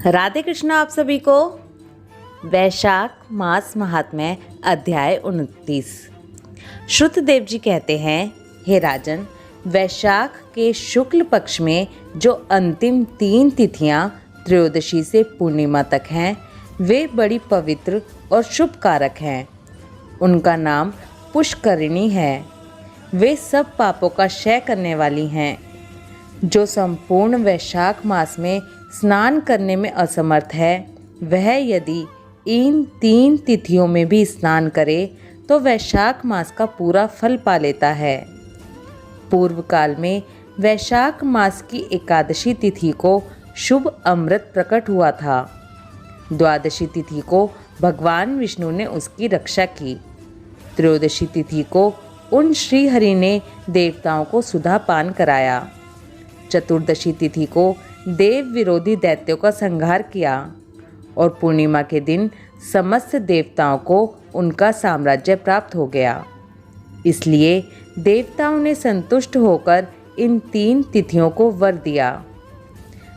राधे कृष्णा आप सभी को। वैशाख मास महात्म्य अध्याय 29। श्रुतदेव जी कहते हैं, हे राजन, वैशाख के शुक्ल पक्ष में जो अंतिम 3 तिथियां त्रयोदशी से पूर्णिमा तक हैं, वे बड़ी पवित्र और शुभ कारक हैं। उनका नाम पुष्करिणी है। वे सब पापों का क्षय करने वाली हैं। जो संपूर्ण वैशाख मास में स्नान करने में असमर्थ है, वह यदि इन 3 तिथियों में भी स्नान करे तो वैशाख मास का पूरा फल पा लेता है। पूर्व काल में वैशाख मास की एकादशी तिथि को शुभ अमृत प्रकट हुआ था। द्वादशी तिथि को भगवान विष्णु ने उसकी रक्षा की। त्रयोदशी तिथि को उन श्री हरि ने देवताओं को सुधा पान कराया। चतुर्दशी तिथि को देव विरोधी दैत्यों का संहार किया और पूर्णिमा के दिन समस्त देवताओं को उनका साम्राज्य प्राप्त हो गया। इसलिए देवताओं ने संतुष्ट होकर इन 3 तिथियों को वर दिया।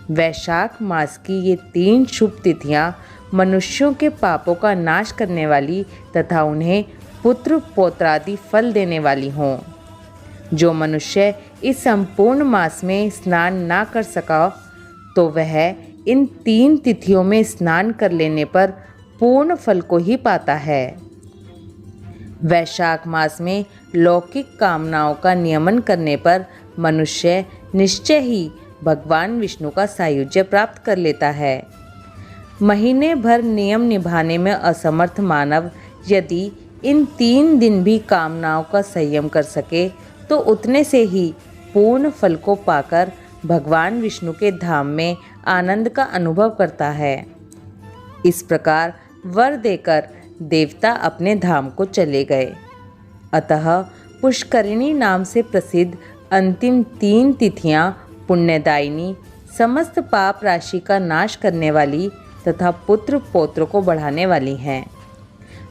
वैशाख मास की ये 3 शुभ तिथियां मनुष्यों के पापों का नाश करने वाली तथा उन्हें पुत्र पौत्रादि फल देने वाली हों। जो मनुष्य इस संपूर्ण मास में स्नान ना कर सका, तो वह इन 3 तिथियों में स्नान कर लेने पर पूर्ण फल को ही पाता है। वैशाख मास में लौकिक कामनाओं का नियमन करने पर मनुष्य निश्चय ही भगवान विष्णु का सायुज्य प्राप्त कर लेता है। महीने भर नियम निभाने में असमर्थ मानव यदि इन 3 दिन भी कामनाओं का संयम कर सके, तो उतने से ही पूर्ण फल को पाकर भगवान विष्णु के धाम में आनंद का अनुभव करता है। इस प्रकार वर देकर देवता अपने धाम को चले गए। अतः पुष्करिणी नाम से प्रसिद्ध अंतिम 3 तिथियां पुण्यदायिनी, समस्त पाप राशि का नाश करने वाली तथा पुत्र पौत्र को बढ़ाने वाली हैं।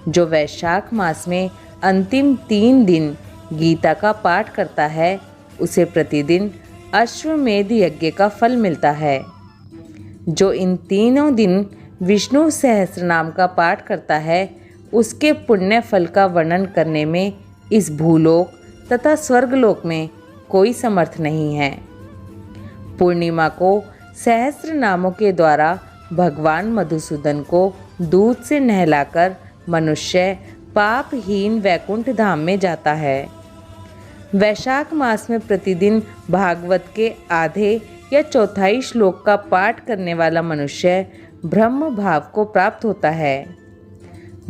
जो वैशाख मास में अंतिम 3 दिन गीता का पाठ करता है, उसे प्रतिदिन अश्वमेध यज्ञ का फल मिलता है। जो इन 3 दिन विष्णु सहस्रनाम का पाठ करता है, उसके पुण्य फल का वर्णन करने में इस भूलोक तथा स्वर्गलोक में कोई समर्थ नहीं है। पूर्णिमा को सहस्र नामों के द्वारा भगवान मधुसूदन को दूध से नहलाकर मनुष्य पापहीन वैकुंठ धाम में जाता है। वैशाख मास में प्रतिदिन भागवत के आधे या चौथाई श्लोक का पाठ करने वाला मनुष्य ब्रह्म भाव को प्राप्त होता है।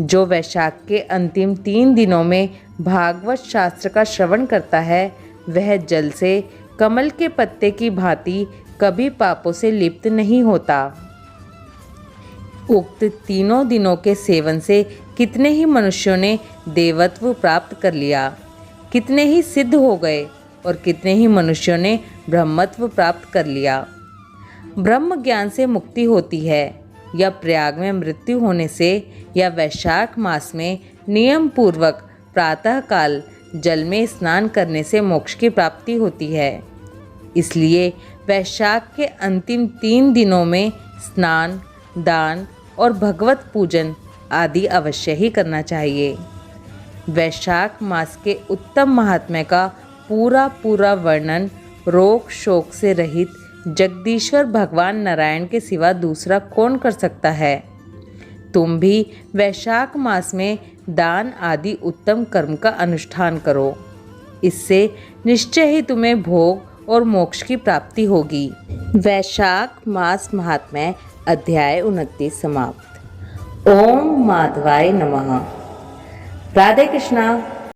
जो वैशाख के अंतिम 3 दिनों में भागवत शास्त्र का श्रवण करता है, वह जल से कमल के पत्ते की भांति कभी पापों से लिप्त नहीं होता। उक्त 3 दिनों के सेवन से कितने ही मनुष्यों ने देवत्व प्राप्त कर लिया, कितने ही सिद्ध हो गए और कितने ही मनुष्यों ने ब्रह्मत्व प्राप्त कर लिया। ब्रह्म ज्ञान से मुक्ति होती है, या प्रयाग में मृत्यु होने से, या वैशाख मास में नियम पूर्वक प्रातःकाल जल में स्नान करने से मोक्ष की प्राप्ति होती है। इसलिए वैशाख के अंतिम 3 दिनों में स्नान, दान और भगवत पूजन आदि अवश्य ही करना चाहिए। वैशाख मास के उत्तम महात्म्य का पूरा वर्णन रोग शोक से रहित जगदीश्वर भगवान नारायण के सिवा दूसरा कौन कर सकता है। तुम भी वैशाख मास में दान आदि उत्तम कर्म का अनुष्ठान करो। इससे निश्चय ही तुम्हें भोग और मोक्ष की प्राप्ति होगी। वैशाख मास महात्म्य अध्याय 29 समाप्त। ओम माधवाय नमः। राधे कृष्णा।